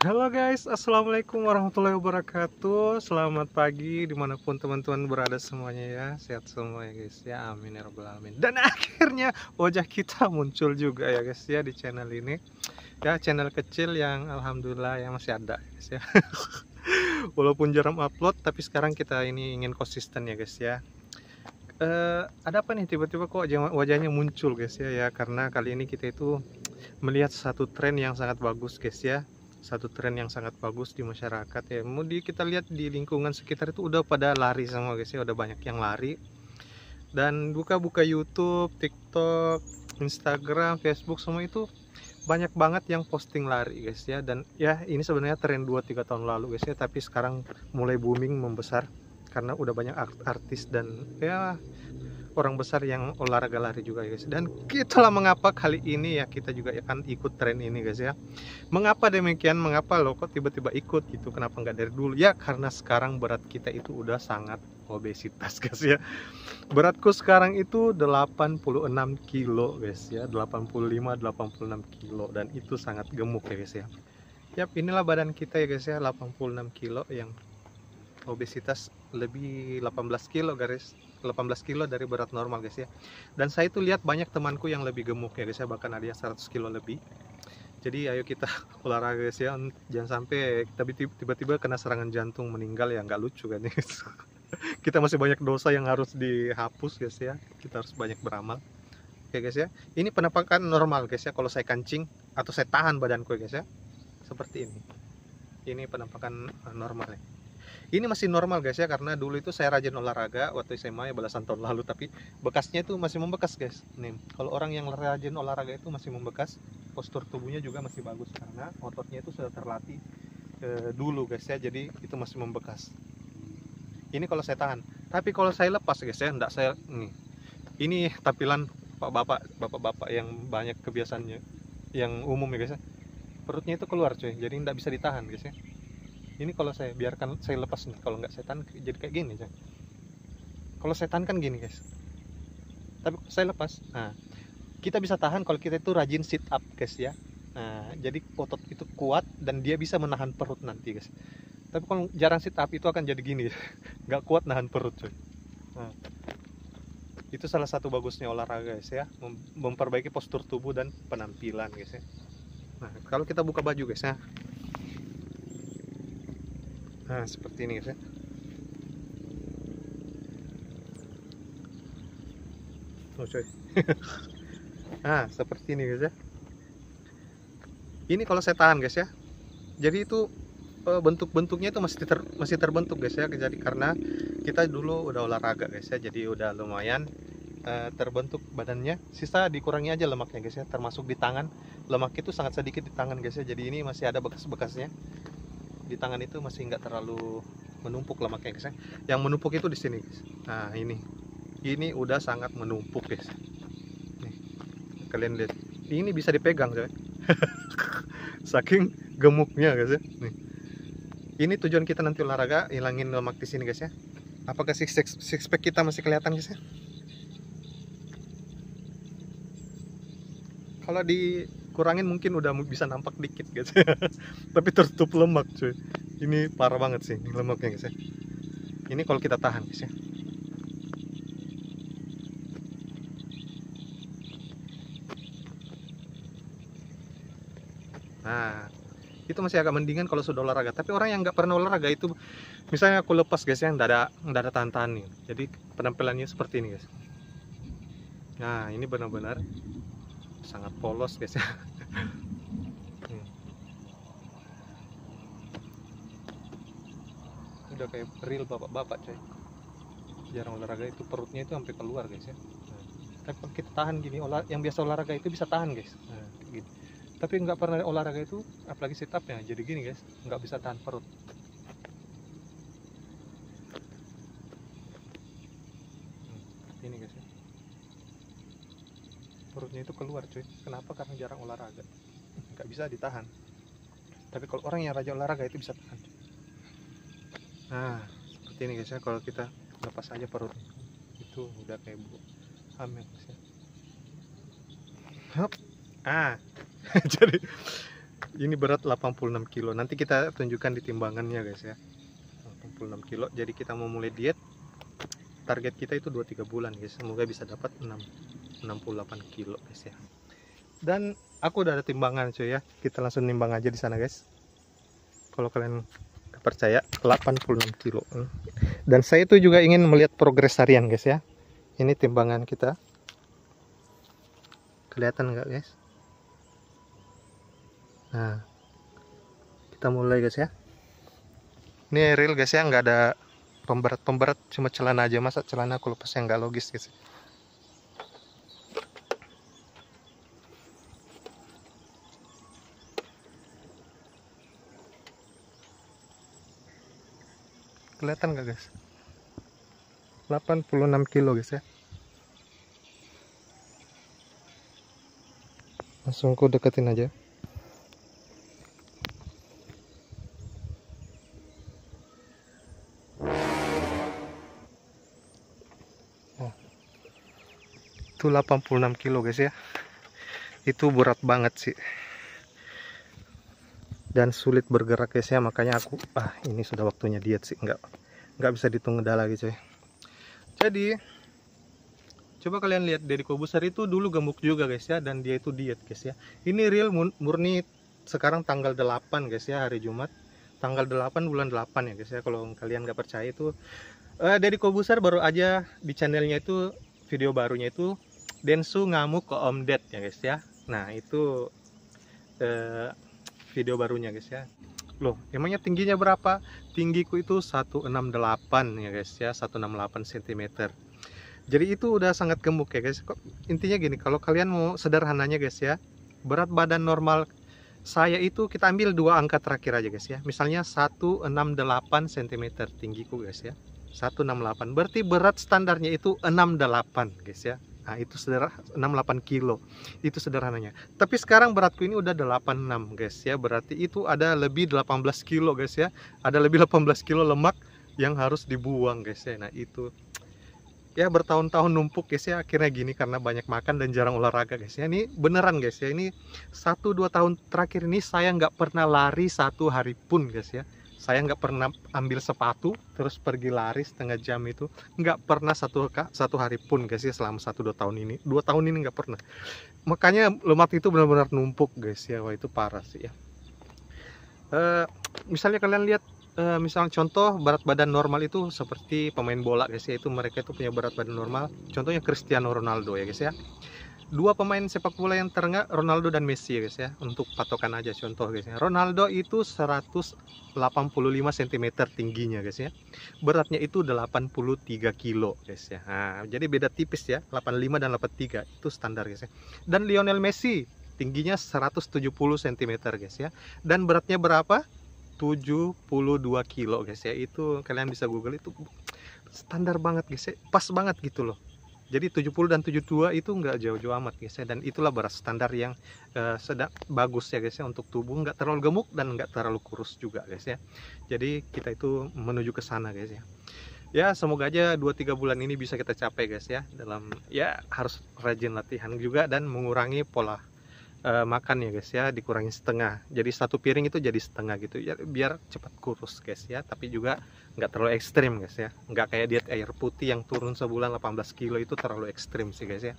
Halo guys, assalamualaikum warahmatullahi wabarakatuh. Selamat pagi dimanapun teman-teman berada semuanya ya. Sehat semua ya guys ya, amin ya rabbal alamin. Dan akhirnya wajah kita muncul juga ya guys ya di channel ini. Ya, channel kecil yang alhamdulillah yang masih ada guys ya. Walaupun jarang upload, tapi sekarang kita ini ingin konsisten ya guys ya. Ada apa nih tiba-tiba kok wajahnya muncul guys ya, ya karena kali ini kita itu melihat satu tren yang sangat bagus guys ya, satu tren yang sangat bagus di masyarakat ya. Kita lihat di lingkungan sekitar itu udah pada lari semua guys ya, udah banyak yang lari. Dan buka-buka YouTube, TikTok, Instagram, Facebook, semua itu banyak banget yang posting lari guys ya. Dan ya ini sebenarnya tren 2-3 tahun lalu guys ya, tapi sekarang mulai booming membesar karena udah banyak artis dan ya orang besar yang olahraga lari juga guys. Dan itulah mengapa kali ini ya kita juga akan ikut tren ini guys ya. Mengapa demikian? Mengapa lo kok tiba-tiba ikut gitu? Kenapa nggak dari dulu? Ya karena sekarang berat kita itu udah sangat obesitas guys ya. Beratku sekarang itu 86 kilo guys ya, 85-86 kilo, dan itu sangat gemuk ya guys ya. Yap, inilah badan kita ya guys ya, 86 kilo yang obesitas lebih 18 kilo garis 18 kilo dari berat normal guys ya. Dan saya itu lihat banyak temanku yang lebih gemuk ya guys ya, bahkan ada yang 100 kilo lebih. Jadi ayo kita olahraga guys ya, jangan sampai tiba-tiba kena serangan jantung meninggal, ya nggak lucu kan ya guys. Kita masih banyak dosa yang harus dihapus guys ya, kita harus banyak beramal. Oke guys ya, ini penampakan normal guys ya kalau saya kancing atau saya tahan badanku guys ya, seperti ini penampakan normal ya. Ini masih normal guys ya, karena dulu itu saya rajin olahraga waktu SMA ya, belasan tahun lalu, tapi bekasnya itu masih membekas guys. Nih, kalau orang yang rajin olahraga itu masih membekas, postur tubuhnya juga masih bagus karena ototnya itu sudah terlatih dulu guys ya, jadi itu masih membekas. Ini kalau saya tahan, tapi kalau saya lepas guys ya, enggak saya nih. Ini tampilan bapak-bapak yang banyak kebiasaannya, yang umum ya guys ya. Perutnya itu keluar cuy, jadi enggak bisa ditahan guys ya. Ini kalau saya biarkan saya lepas nih, kalau nggak saya tahan jadi kayak gini coy. Kalau saya tahan kan gini guys, tapi saya lepas, nah kita bisa tahan kalau kita itu rajin sit up guys ya. Nah jadi otot itu kuat dan dia bisa menahan perut nanti guys. Tapi kalau jarang sit up itu akan jadi gini, nggak kuat nahan perut coy. Nah, itu salah satu bagusnya olahraga guys ya, memperbaiki postur tubuh dan penampilan guys ya. Nah kalau kita buka baju guys ya, nah seperti ini guys ya. Oh coy. Nah seperti ini guys ya. Ini kalau saya tahan guys ya, jadi itu bentuk-bentuknya itu masih terbentuk guys ya. Jadi karena kita dulu udah olahraga guys ya, jadi udah lumayan terbentuk badannya. Sisa dikurangi aja lemaknya guys ya, termasuk di tangan. Lemak itu sangat sedikit di tangan guys ya, jadi ini masih ada bekas-bekasnya. Di tangan itu masih nggak terlalu menumpuk lemaknya guys ya. Yang menumpuk itu di sini guys. Nah ini udah sangat menumpuk guys. Nih, kalian lihat, ini bisa dipegang coy. Saking gemuknya guys ya. Nih, ini tujuan kita nanti olahraga, hilangin lemak di sini guys ya. Apakah six pack kita masih kelihatan guys ya? Kalau dikurangin mungkin udah bisa nampak dikit guys. Tapi tertutup lemak cuy. Ini parah banget sih ini lemaknya guys ya. Ini kalau kita tahan guys ya. Nah itu masih agak mendingan kalau sudah olahraga. Tapi orang yang nggak pernah olahraga itu, misalnya aku lepas guys ya, nggak ada tahan-tahan nih. Jadi penampilannya seperti ini guys. Nah ini benar-benar sangat polos guys ya. Udah kayak real bapak-bapak coy, jarang olahraga itu perutnya itu sampai keluar guys ya. Nah, tapi kalau kita tahan gini, yang biasa olahraga itu bisa tahan guys. Nah, gitu. Tapi nggak pernah olahraga itu, apalagi sit up ya, jadi gini guys, nggak bisa tahan perut. Ini guys ya, perutnya itu keluar cuy. Kenapa? Karena jarang olahraga, nggak bisa ditahan. Tapi kalau orang yang rajin olahraga itu bisa tahan. Nah seperti ini guys ya, kalau kita lepas aja perut itu udah kayak bu hamil guys ya. Hop. Jadi Ini berat 86 kilo. Nanti kita tunjukkan di timbangannya guys ya. 86 kilo. Jadi kita mau mulai diet. Target kita itu 2-3 bulan guys. Semoga bisa dapat 68 kilo guys ya. Dan aku udah ada timbangan cuy ya. Kita langsung nimbang aja di sana guys. Kalau kalian gak percaya, 86 kilo. Dan saya itu juga ingin melihat progres harian guys ya. Ini timbangan kita. Kelihatan nggak guys? Nah, kita mulai guys ya. Ini real guys ya, nggak ada pemberat, cuma celana aja. Masa celana aku lepas yang nggak logis guys. Kelihatan nggak guys? 86 kilo guys ya. Langsung aku deketin aja. Itu 86 kilo guys ya. Itu berat banget sih. Dan sulit bergerak guys ya, makanya aku ini sudah waktunya diet sih. Nggak bisa ditunggu lagi coy. Jadi coba kalian lihat, Deddy Corbuzier itu dulu gemuk juga guys ya, dan dia itu diet guys ya. Ini real murni sekarang tanggal 8 guys ya, hari Jumat. Tanggal 8 bulan 8 ya guys ya. Kalau kalian nggak percaya itu Deddy Corbuzier baru aja di channelnya itu, video barunya itu Densu ngamuk ke Om Ded ya guys ya. Nah itu video barunya guys ya. Loh, emangnya tingginya berapa? Tinggiku itu 168 ya guys ya, 168 cm. Jadi itu udah sangat gemuk ya guys. Intinya gini, kalau kalian mau sederhananya guys ya, berat badan normal saya itu kita ambil dua angka terakhir aja guys ya. Misalnya 168 cm tinggiku guys ya. 168, berarti berat standarnya itu 68 guys ya. Nah itu sederhana, 68 kilo itu sederhananya. Tapi sekarang beratku ini udah 86 guys ya. Berarti itu ada lebih 18 kilo guys ya. Ada lebih 18 kilo lemak yang harus dibuang guys ya. Nah itu ya bertahun-tahun numpuk guys ya, akhirnya gini karena banyak makan dan jarang olahraga guys ya. Ini beneran guys ya, ini 1-2 tahun terakhir ini saya nggak pernah lari 1 hari pun guys ya. Saya nggak pernah ambil sepatu terus pergi lari setengah jam, itu nggak pernah satu hari pun guys ya, selama 1-2 tahun ini. 2 tahun ini nggak pernah. Makanya lemak itu benar-benar numpuk guys ya. Wah itu parah sih ya. Misalnya kalian lihat, misalnya contoh berat badan normal itu seperti pemain bola guys ya, itu mereka itu punya berat badan normal. Contohnya Cristiano Ronaldo ya guys ya. 2 pemain sepak bola yang terengah, Ronaldo dan Messi ya guys ya. Untuk patokan aja contoh guys ya. Ronaldo itu 185 cm tingginya guys ya. Beratnya itu 83 kilo guys ya. Nah, jadi beda tipis ya, 85 dan 83 itu standar guys ya. Dan Lionel Messi tingginya 170 cm guys ya. Dan beratnya berapa? 72 kilo guys ya. Itu kalian bisa google, itu standar banget guys ya, pas banget gitu loh. Jadi 70 dan 72 itu nggak jauh-jauh amat guys ya. Dan itulah berat standar yang sedang bagus ya guys ya, untuk tubuh nggak terlalu gemuk dan nggak terlalu kurus juga guys ya. Jadi kita itu menuju ke sana guys ya. Ya semoga aja 2-3 bulan ini bisa kita capai guys ya. Dalam ya harus rajin latihan juga dan mengurangi pola makan ya guys ya, dikurangi setengah. Jadi 1 piring itu jadi setengah gitu ya, biar cepat kurus guys ya. Tapi juga nggak terlalu ekstrim guys ya, nggak kayak diet air putih yang turun sebulan 18 kilo, itu terlalu ekstrim sih guys ya.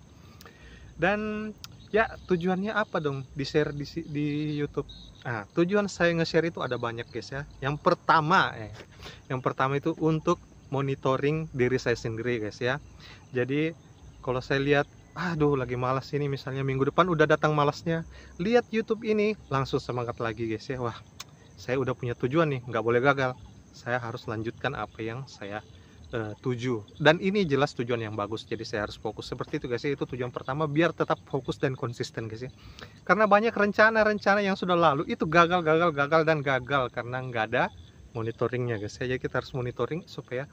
Dan ya tujuannya apa dong di share di YouTube? Nah tujuan saya nge-share itu ada banyak guys ya. Yang pertama itu untuk monitoring diri saya sendiri guys ya. Jadi kalau saya lihat, aduh lagi malas ini, misalnya minggu depan udah datang malasnya, lihat YouTube ini langsung semangat lagi guys ya. Wah saya udah punya tujuan nih, nggak boleh gagal, saya harus lanjutkan apa yang saya tuju. Dan ini jelas tujuan yang bagus, jadi saya harus fokus seperti itu guys ya. Itu tujuan pertama, biar tetap fokus dan konsisten guys ya. Karena banyak rencana-rencana yang sudah lalu itu gagal karena nggak ada monitoringnya guys ya. Jadi kita harus monitoring supaya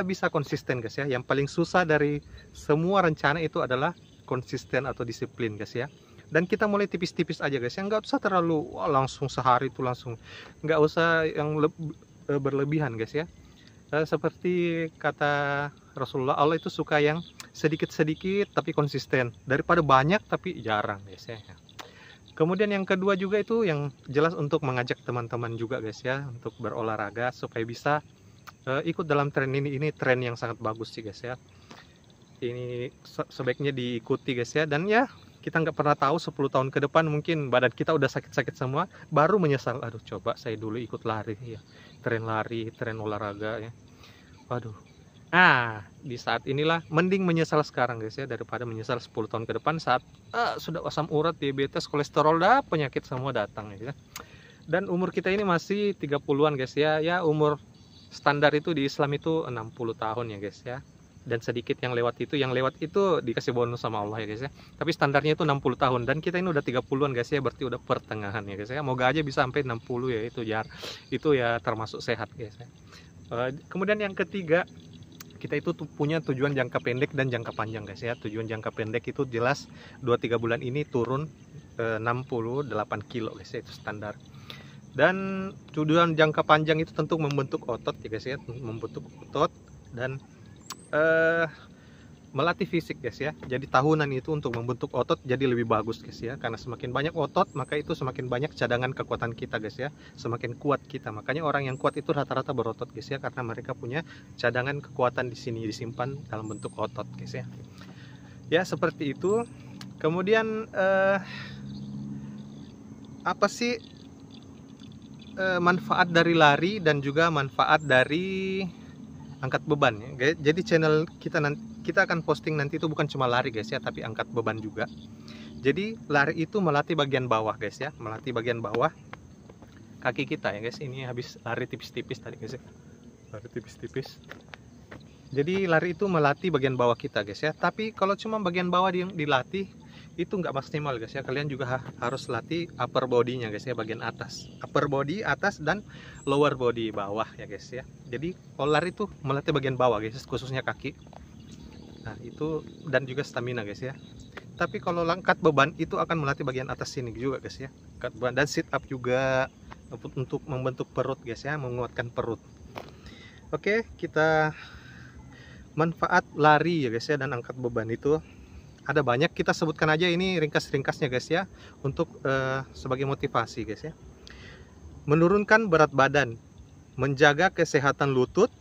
bisa konsisten guys ya. Yang paling susah dari semua rencana itu adalah konsisten atau disiplin guys ya. Dan kita mulai tipis-tipis aja guys ya, nggak usah terlalu langsung sehari itu langsung, nggak usah yang berlebihan guys ya. Seperti kata Rasulullah, Allah itu suka yang sedikit-sedikit tapi konsisten daripada banyak tapi jarang guys ya. Kemudian yang kedua juga itu yang jelas untuk mengajak teman-teman juga guys ya, untuk berolahraga supaya bisa ikut dalam tren ini tren yang sangat bagus sih guys ya. Ini sebaiknya diikuti guys ya. Dan ya kita nggak pernah tahu 10 tahun ke depan mungkin badan kita udah sakit-sakit semua, baru menyesal, aduh coba saya dulu ikut lari ya, lari, tren olahraga ya. Waduh. Nah, di saat inilah mending menyesal sekarang guys ya, daripada menyesal 10 tahun ke depan saat sudah asam urat, diabetes, kolesterol, dah penyakit semua datang ya. Dan umur kita ini masih 30-an guys ya. Ya umur standar itu di Islam itu 60 tahun ya guys ya. Dan sedikit yang lewat itu dikasih bonus sama Allah ya guys ya. Tapi standarnya itu 60 tahun dan kita ini udah 30-an guys ya, berarti udah pertengahan ya guys ya. Moga aja bisa sampai 60 ya, itu ya termasuk sehat guys ya. Kemudian yang ketiga, kita itu punya tujuan jangka pendek dan jangka panjang guys ya. Tujuan jangka pendek itu jelas 2-3 bulan ini turun 68 kilo guys ya, itu standar. Dan tujuan jangka panjang itu tentu membentuk otot ya guys ya, membentuk otot dan melatih fisik guys ya. Jadi tahunan itu untuk membentuk otot jadi lebih bagus guys ya, karena semakin banyak otot maka itu semakin banyak cadangan kekuatan kita guys ya, semakin kuat kita. Makanya orang yang kuat itu rata-rata berotot guys ya, karena mereka punya cadangan kekuatan di sini disimpan dalam bentuk otot guys ya. Ya seperti itu. Kemudian apa sih manfaat dari lari dan juga manfaat dari angkat beban ya. Jadi channel kita akan posting nanti itu bukan cuma lari guys ya, tapi angkat beban juga. Jadi lari itu melatih bagian bawah guys ya, melatih bagian bawah kaki kita ya guys. Ini habis lari tipis-tipis tadi guys ya, lari tipis-tipis. Jadi lari itu melatih bagian bawah kita guys ya. Tapi kalau cuma bagian bawah yang dilatih itu nggak maksimal guys ya. Kalian juga harus latih upper body-nya guys ya, bagian atas. Upper body atas dan lower body bawah ya guys ya. Jadi kalau lari itu melatih bagian bawah guys, khususnya kaki. Nah itu dan juga stamina guys ya. Tapi kalau angkat beban itu akan melatih bagian atas sini juga guys ya. Angkat beban dan sit up juga untuk membentuk perut guys ya, menguatkan perut. Oke, kita manfaat lari ya guys ya dan angkat beban itu ada banyak, kita sebutkan aja ini ringkas-ringkasnya guys ya, untuk sebagai motivasi guys ya. Menurunkan berat badan, menjaga kesehatan lutut,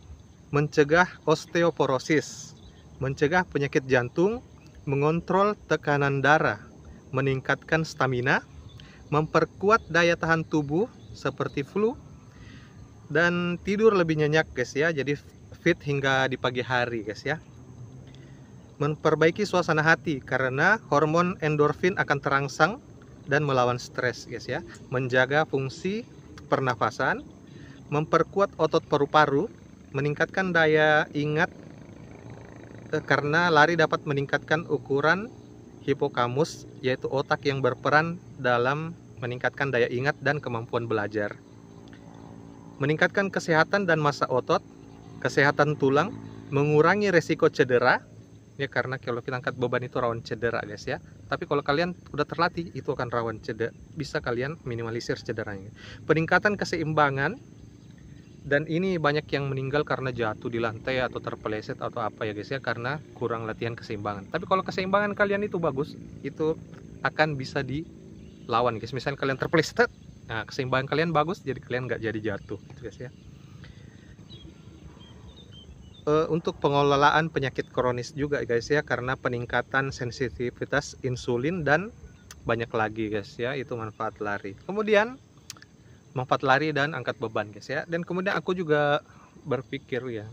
mencegah osteoporosis, mencegah penyakit jantung, mengontrol tekanan darah, meningkatkan stamina, memperkuat daya tahan tubuh seperti flu, dan tidur lebih nyenyak guys ya, jadi fit hingga di pagi hari guys ya. Memperbaiki suasana hati karena hormon endorfin akan terangsang dan melawan stres guys ya. Menjaga fungsi pernafasan, memperkuat otot paru-paru, meningkatkan daya ingat karena lari dapat meningkatkan ukuran hipokamus, yaitu otak yang berperan dalam meningkatkan daya ingat dan kemampuan belajar. Meningkatkan kesehatan dan massa otot, kesehatan tulang, mengurangi resiko cedera ya, karena kalau kita angkat beban itu rawan cedera guys ya. Tapi kalau kalian udah terlatih itu akan rawan cedera, bisa kalian minimalisir cederanya. Peningkatan keseimbangan, dan ini banyak yang meninggal karena jatuh di lantai atau terpeleset atau apa ya guys ya, karena kurang latihan keseimbangan. Tapi kalau keseimbangan kalian itu bagus, itu akan bisa dilawan guys. Misalnya kalian terpeleset, nah keseimbangan kalian bagus, jadi kalian nggak jadi jatuh gitu guys ya. Untuk pengelolaan penyakit kronis juga guys ya, karena peningkatan sensitivitas insulin dan banyak lagi guys ya, itu manfaat lari. Kemudian manfaat lari dan angkat beban guys ya. Dan kemudian aku juga berpikir ya,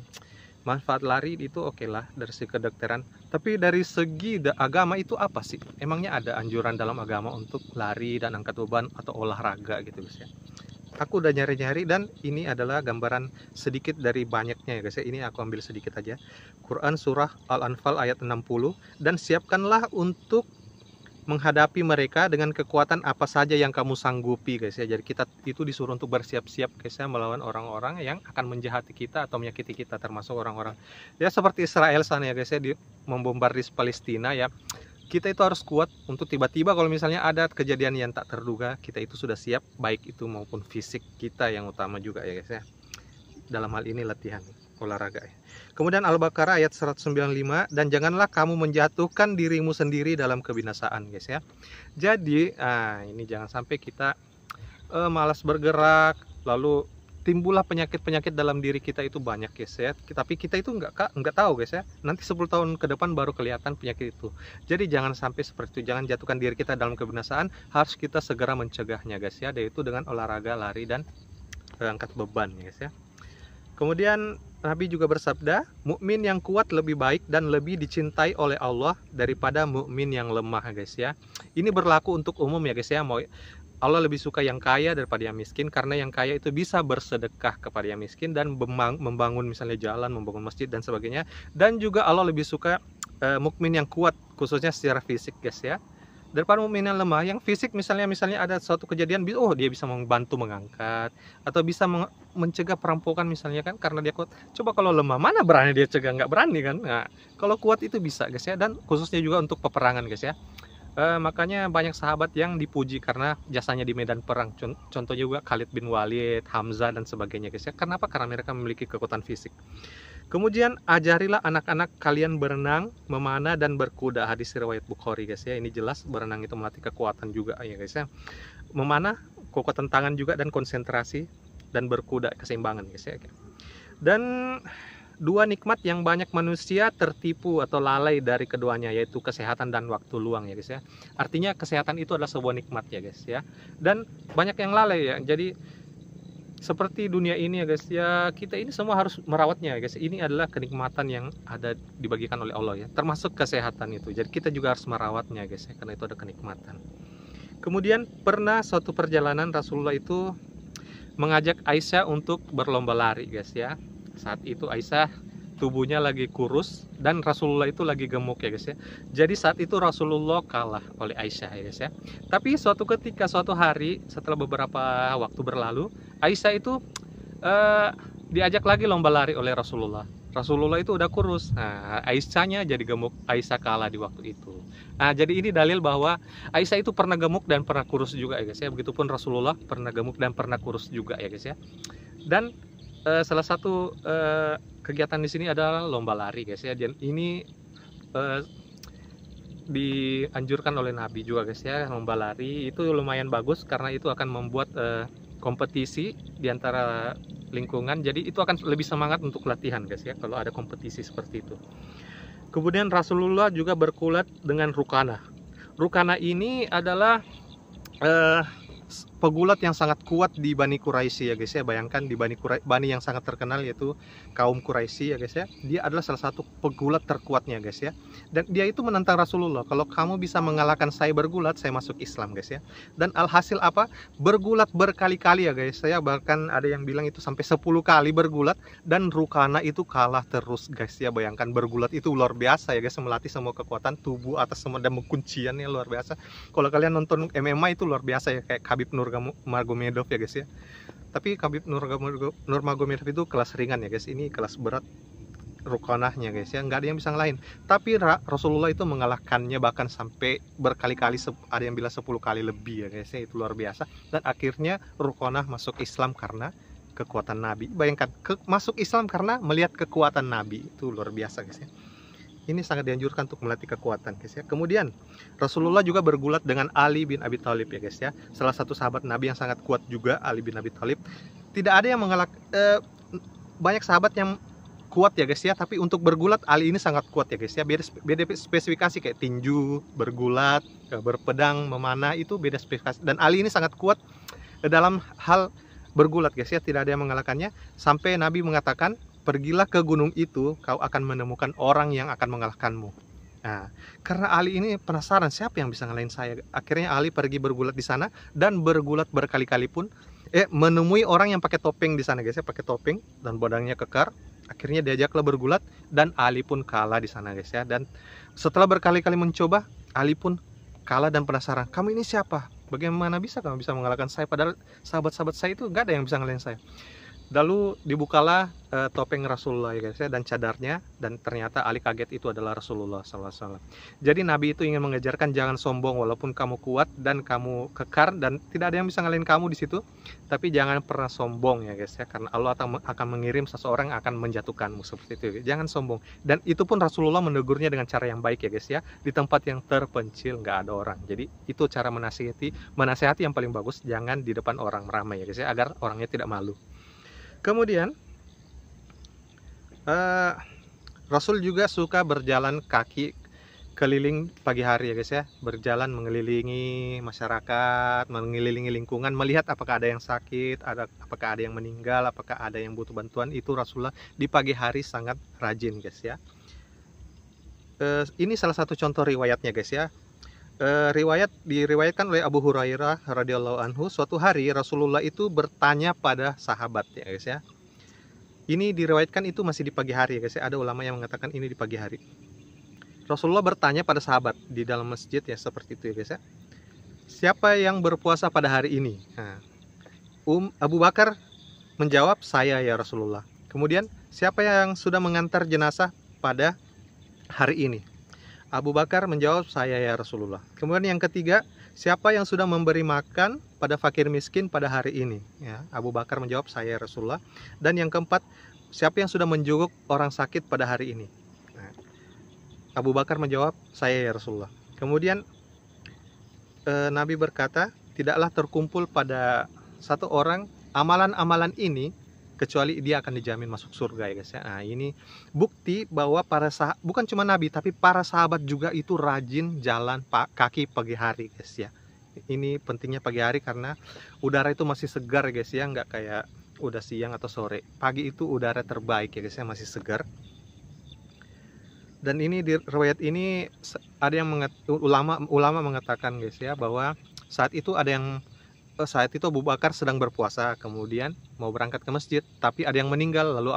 manfaat lari itu oke lah dari segi kedokteran, tapi dari segi agama itu apa sih? Emangnya ada anjuran dalam agama untuk lari dan angkat beban atau olahraga gitu guys ya. Aku udah nyari-nyari dan ini adalah gambaran sedikit dari banyaknya ya guys ya. Ini aku ambil sedikit aja. Quran surah Al-Anfal ayat 60, dan siapkanlah untuk menghadapi mereka dengan kekuatan apa saja yang kamu sanggupi guys ya. Jadi kita itu disuruh untuk bersiap-siap guys ya, melawan orang-orang yang akan menjahati kita atau menyakiti kita, termasuk orang-orang ya seperti Israel sana ya guys ya, membombardir Palestina ya. Kita itu harus kuat untuk tiba-tiba kalau misalnya ada kejadian yang tak terduga, kita itu sudah siap, baik itu maupun fisik kita yang utama juga ya guys ya. Dalam hal ini latihan. olahraga. Kemudian Al-Baqarah ayat 195, dan janganlah kamu menjatuhkan dirimu sendiri dalam kebinasaan, guys ya. Jadi ini jangan sampai kita malas bergerak, lalu timbullah penyakit-penyakit dalam diri kita itu banyak, guys ya. Tapi kita itu nggak tahu, guys ya. Nanti 10 tahun ke depan baru kelihatan penyakit itu. Jadi jangan sampai seperti itu, jangan jatuhkan diri kita dalam kebinasaan. Harus kita segera mencegahnya, guys ya, yaitu dengan olahraga, lari, dan angkat beban, guys ya. Kemudian Nabi juga bersabda, mukmin yang kuat lebih baik dan lebih dicintai oleh Allah daripada mukmin yang lemah, guys ya. Ini berlaku untuk umum ya, guys ya. Allah lebih suka yang kaya daripada yang miskin, karena yang kaya itu bisa bersedekah kepada yang miskin dan membangun misalnya jalan, membangun masjid dan sebagainya. Dan juga Allah lebih suka mukmin yang kuat, khususnya secara fisik, guys ya, daripada mukmin yang lemah. Yang fisik misalnya ada suatu kejadian, dia bisa membantu mengangkat atau bisa mencegah perampokan misalnya kan, karena dia kuat. Coba kalau lemah, mana berani dia cegah, nggak berani kan. Nah, kalau kuat itu bisa, guys ya, dan khususnya juga untuk peperangan, guys ya. Makanya banyak sahabat yang dipuji karena jasanya di medan perang. Contoh juga Khalid bin Walid, Hamzah dan sebagainya, guys ya. Kenapa? Karena mereka memiliki kekuatan fisik. Kemudian ajarilah anak-anak kalian berenang, memanah dan berkuda. Hadis riwayat Bukhari, guys ya. Ini jelas berenang itu melatih kekuatan juga ya, guys ya. Memanah kekuatan tangan juga dan konsentrasi, dan berkuda keseimbangan, guys ya. Dan dua nikmat yang banyak manusia tertipu atau lalai dari keduanya, yaitu kesehatan dan waktu luang ya, guys ya. Artinya kesehatan itu adalah sebuah nikmat ya, guys ya. Dan banyak yang lalai ya. Jadi seperti dunia ini ya, guys ya, kita ini semua harus merawatnya, guys. Ini adalah kenikmatan yang ada dibagikan oleh Allah ya, termasuk kesehatan itu. Jadi kita juga harus merawatnya, guys ya, karena itu ada kenikmatan. Kemudian pernah suatu perjalanan Rasulullah itu mengajak Aisyah untuk berlomba lari, guys ya. Saat itu Aisyah tubuhnya lagi kurus dan Rasulullah itu lagi gemuk ya, guys ya. Jadi saat itu Rasulullah kalah oleh Aisyah ya, guys ya. Tapi suatu ketika, suatu hari setelah beberapa waktu berlalu, Aisyah itu diajak lagi lomba lari oleh Rasulullah. Rasulullah itu udah kurus. Nah, Aisyahnya jadi gemuk. Aisyah kalah di waktu itu. Nah, jadi ini dalil bahwa Aisyah itu pernah gemuk dan pernah kurus juga ya, guys ya. Begitupun Rasulullah pernah gemuk dan pernah kurus juga ya, guys ya. Dan salah satu kegiatan di sini adalah lomba lari, guys ya. Dan ini dianjurkan oleh Nabi juga, guys ya. Lomba lari itu lumayan bagus karena itu akan membuat kompetisi di antara lingkungan. Jadi itu akan lebih semangat untuk latihan, guys ya, kalau ada kompetisi seperti itu. Kemudian Rasulullah juga bergulat dengan Rukanah. Rukanah ini adalah pegulat yang sangat kuat di Bani Quraisy ya, guys ya. Bayangkan di Bani yang sangat terkenal, yaitu kaum Quraisy ya, guys ya. Dia adalah salah satu pegulat terkuatnya, guys ya. Dan dia itu menentang Rasulullah, kalau kamu bisa mengalahkan saya bergulat, saya masuk Islam, guys ya. Dan alhasil apa? Bergulat berkali-kali ya, guys. Saya bahkan ada yang bilang itu sampai 10 kali bergulat, dan Rukanah itu kalah terus, guys ya. Bayangkan, bergulat itu luar biasa ya, guys, melatih semua kekuatan tubuh atas semua, dan kunciannya luar biasa. Kalau kalian nonton MMA itu luar biasa ya, kayak Khabib Nurmagomedov ya, guys ya. Tapi Khabib Nurmagomedov itu kelas ringan ya, guys. Ini kelas berat Rukanahnya, guys ya. Nggak ada yang bisa ngalahin. Tapi Rasulullah itu mengalahkannya bahkan sampai berkali-kali, ada yang bilang 10 kali lebih ya, guys ya. Itu luar biasa. Dan akhirnya Rukanah masuk Islam karena kekuatan Nabi. Bayangkan, masuk Islam karena melihat kekuatan Nabi. Itu luar biasa, guys ya. Ini sangat dianjurkan untuk melatih kekuatan, guys ya. Kemudian Rasulullah juga bergulat dengan Ali bin Abi Thalib ya, guys ya. Salah satu sahabat Nabi yang sangat kuat juga, Ali bin Abi Thalib. Tidak ada yang banyak sahabat yang kuat ya, guys ya, tapi untuk bergulat Ali ini sangat kuat ya, guys ya. Beda spesifikasi, kayak tinju, bergulat, berpedang, memanah, itu beda spesifikasi. Dan Ali ini sangat kuat dalam hal bergulat, guys ya. Tidak ada yang mengalahkannya, sampai Nabi mengatakan, pergilah ke gunung itu, kau akan menemukan orang yang akan mengalahkanmu. Nah, karena Ali ini penasaran siapa yang bisa ngalahin saya. Akhirnya Ali pergi bergulat di sana, dan bergulat berkali-kali pun menemui orang yang pakai topeng di sana, guys ya, pakai topeng dan badannya kekar. Akhirnya diajaklah bergulat, dan Ali pun kalah di sana, guys ya. Dan setelah berkali-kali mencoba, Ali pun kalah dan penasaran, kamu ini siapa? Bagaimana bisa kamu bisa mengalahkan saya? Padahal sahabat-sahabat saya itu gak ada yang bisa ngalahin saya. Lalu dibukalah topeng Rasulullah ya guys ya, dan cadarnya, dan ternyata Ali kaget itu adalah Rasulullah SAW. Jadi Nabi itu ingin mengajarkan jangan sombong walaupun kamu kuat dan kamu kekar dan tidak ada yang bisa ngalahin kamu di situ, tapi jangan pernah sombong ya guys ya, karena Allah akan mengirim seseorang yang akan menjatuhkanmu seperti itu. Jangan sombong. Dan itu pun Rasulullah menegurnya dengan cara yang baik ya guys ya, di tempat yang terpencil nggak ada orang. Jadi itu cara menasihati yang paling bagus, jangan di depan orang ramai ya guys ya, agar orangnya tidak malu. Kemudian Rasul juga suka berjalan kaki keliling pagi hari ya guys ya, berjalan mengelilingi masyarakat, mengelilingi lingkungan, melihat apakah ada yang sakit, apakah ada yang meninggal, apakah ada yang butuh bantuan. Itu Rasulullah di pagi hari sangat rajin guys ya. Ini salah satu contoh riwayatnya guys ya. Diriwayatkan oleh Abu Hurairah radhiyallahu anhu, suatu hari Rasulullah itu bertanya pada sahabat ya guys ya. Ini diriwayatkan itu masih di pagi hari ya guys ya. Ada ulama yang mengatakan ini di pagi hari. Rasulullah bertanya pada sahabat di dalam masjid ya, seperti itu ya guys ya. Siapa yang berpuasa pada hari ini? Nah, Abu Bakar menjawab, saya ya Rasulullah. Kemudian, siapa yang sudah mengantar jenazah pada hari ini? Abu Bakar menjawab, saya ya Rasulullah. Kemudian yang ketiga, siapa yang sudah memberi makan pada fakir miskin pada hari ini? Ya, Abu Bakar menjawab, saya ya Rasulullah. Dan yang keempat, siapa yang sudah menjenguk orang sakit pada hari ini? Nah, Abu Bakar menjawab, saya ya Rasulullah. Kemudian Nabi berkata, tidaklah terkumpul pada satu orang amalan-amalan ini kecuali dia akan dijamin masuk surga ya guys ya. Nah, ini bukti bahwa bukan cuma Nabi, tapi para sahabat juga itu rajin jalan kaki pagi hari guys ya. Ini pentingnya pagi hari karena udara itu masih segar guys ya, nggak kayak udah siang atau sore. Pagi itu udara terbaik ya guys ya, masih segar. Dan ini di riwayat ini ada yang ulama mengatakan guys ya, bahwa saat itu Abu Bakar sedang berpuasa, kemudian mau berangkat ke masjid, tapi ada yang meninggal, lalu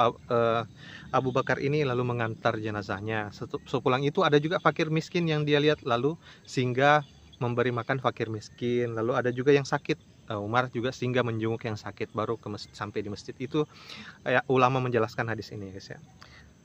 Abu Bakar ini lalu mengantar jenazahnya. Sepulang itu ada juga fakir miskin yang dia lihat, lalu singgah memberi makan fakir miskin. Lalu ada juga yang sakit, Umar juga singgah menjenguk yang sakit, baru sampai di masjid. Itu ulama menjelaskan hadis ini guys ya.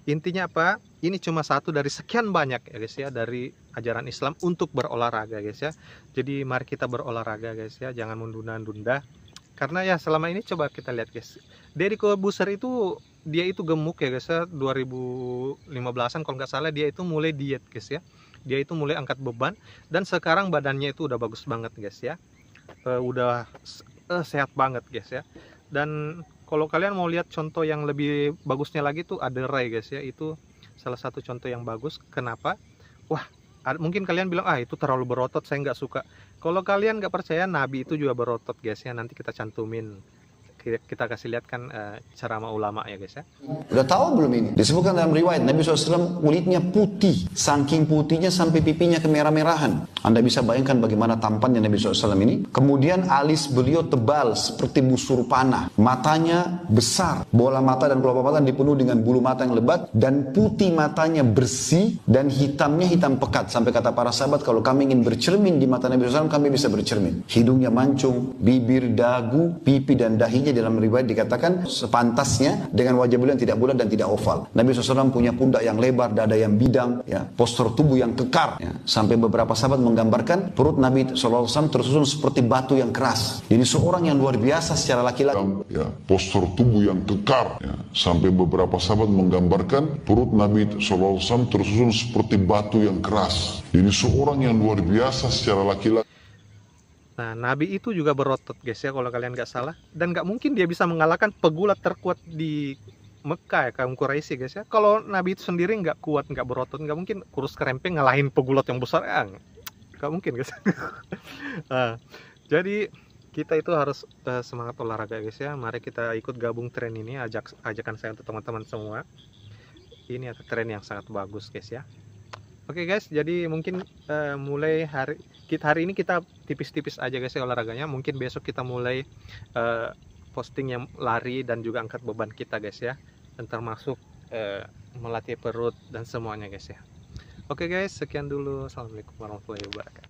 Intinya apa? Ini cuma satu dari sekian banyak ya guys ya, dari ajaran Islam untuk berolahraga guys ya. Jadi mari kita berolahraga guys ya, jangan menunda-nunda. Karena ya selama ini coba kita lihat guys, Deddy Corbuzier itu dia itu gemuk ya guys ya, 2015an kalau nggak salah dia itu mulai diet guys ya. Dia itu mulai angkat beban dan sekarang badannya itu udah bagus banget guys ya. Udah sehat banget guys ya. Dan kalau kalian mau lihat contoh yang lebih bagusnya lagi tuh ada Ray guys ya, itu salah satu contoh yang bagus. Kenapa? Wah, mungkin kalian bilang itu terlalu berotot, saya nggak suka. Kalau kalian nggak percaya, Nabi itu juga berotot guys ya, nanti kita cantumin, kita kasih lihat kan ceramah ulama ya guys ya. Udah tahu belum ini? Disebutkan dalam riwayat Nabi SAW kulitnya putih, saking putihnya sampai pipinya kemerah-merahan. Anda bisa bayangkan bagaimana tampannya Nabi SAW ini. Kemudian alis beliau tebal seperti busur panah, matanya besar, bola mata dan kelopak mata dipenuhi dengan bulu mata yang lebat, dan putih matanya bersih dan hitamnya hitam pekat. Sampai kata para sahabat, kalau kami ingin bercermin di mata Nabi SAW, kami bisa bercermin. Hidungnya mancung, bibir, dagu, pipi dan dahinya dalam riwayat dikatakan sepantasnya dengan wajah beliau yang tidak bulat dan tidak oval. Nabi SAW punya pundak yang lebar, dada yang bidang, ya, postur tubuh yang kekar. Ya. Sampai beberapa sahabat menggambarkan perut Nabi SAW tersusun seperti batu yang keras. Jadi seorang yang luar biasa secara laki-laki. Ya, postur tubuh yang kekar. Ya. Sampai beberapa sahabat menggambarkan perut Nabi SAW tersusun seperti batu yang keras. Jadi seorang yang luar biasa secara laki-laki. Nah, Nabi itu juga berotot guys ya, kalau kalian nggak salah. Dan nggak mungkin dia bisa mengalahkan pegulat terkuat di Mekah ya, kaum Quraisy guys ya. Kalau Nabi itu sendiri nggak kuat, nggak berotot, nggak mungkin kurus kerempeng ngalahin pegulat yang besar. Nggak mungkin guys. Nah, jadi kita itu harus semangat olahraga guys ya. Mari kita ikut gabung tren ini, ajakan saya untuk teman-teman semua. Ini ada tren yang sangat bagus guys ya. Oke guys, jadi mungkin mulai hari ini kita tipis-tipis aja guys ya olahraganya. Mungkin besok kita mulai posting yang lari dan juga angkat beban kita guys ya. Dan termasuk melatih perut dan semuanya guys ya. Oke guys, sekian dulu. Assalamualaikum warahmatullahi wabarakatuh.